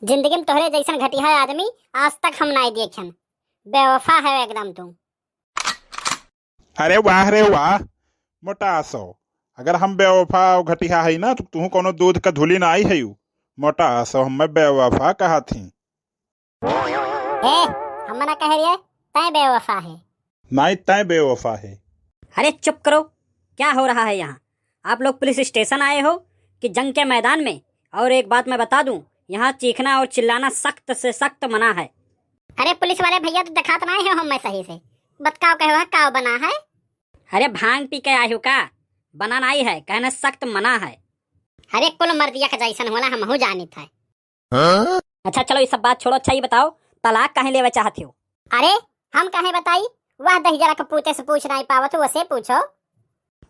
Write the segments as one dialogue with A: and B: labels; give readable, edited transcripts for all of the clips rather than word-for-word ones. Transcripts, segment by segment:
A: जिंदगी में तोहरे जैसन घटिया आदमी आज तक हम नहीं देखें। बेवफा है एकदम तुम।
B: अरे वाह रे वाह मोटा आसो। अगर हम बेवफा और घटिया है ना तो तू कोनो दूध का धुली ना आई है यू। मोटा आसो हमें बेवफा कहा थी।
A: हम मना कह रही है तय बेवफा है।
B: नहीं तय बेवफा है।
C: अरे चुप करो, क्या हो रहा है यहाँ? आप लोग पुलिस स्टेशन आए हो कि जंग के मैदान में? और एक बात मैं बता दूं, यहाँ चीखना और चिल्लाना सख्त से सख्त मना है।
A: अरे पुलिस वाले भैया तो दिखात नहीं है हम सही से। बतकाव कहो है काव बना है।
C: अरे भांग पी के आए हो का? बना नहीं है, कहना सख्त मना है।
A: अरे कुल मर्दिया का जैसन होला हम हो जानी था।
C: अच्छा चलो ये सब बात छोड़ो। अच्छा ये बताओ, तलाक काहे लेवे चाहते हो?
A: अरे हम काहे बताई, वह दहिजरा के पूछे से पूछ नहीं पावत वसे पूछो।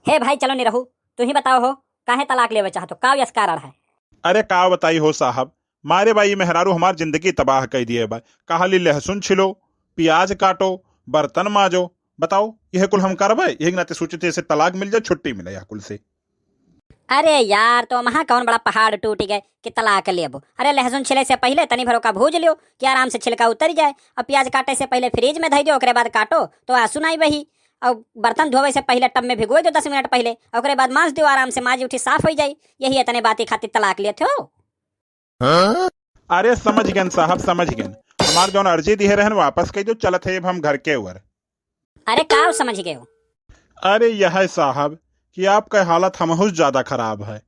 C: हे भाई चलो नहीं रहू, तू ही बताओ हो काहे तलाक लेवे चाहते हो? का यस कारण है?
B: अरे का बताई हो साहब, मारे भाई मेहरारू हमार जिंदगी तबाह कर दिए भाई। कहाली लहसुन छिलो, प्याज काटो, बर्तन माजो। बताओ यह कुल हम करबे? यही नाते सोचते से तलाक मिल जाए, छुट्टी मिले या कुल से।
C: अरे यार तो वहाँ कौन बड़ा पहाड़ टूट गए कि तलाक लेबो? अरे लहसुन छिले से पहले तनी भरो का भूज लियो कि आराम से छिलका उतर जाए। और प्याज काटे से पहले फ्रिज में धई दो, ओकरे बाद काटो तो आंसू नहीं बही। और बर्तन धोवे से पहले टब में भिगो दो 10 मिनट पहले, ओकरे बाद मांस दो, आराम से माजी उठी साफ हो जाए। यही इतने बातें खातिर तलाक लेते हो?
B: अरे समझ गए साहब, समझ गए। हमार जौन अर्जी दिए रहन वापस कही दो, चलत है अब हम घर के ओर।
C: अरे का समझ गए हो?
B: अरे यह है साहब कि आपका हालत हमहुस ज्यादा खराब है।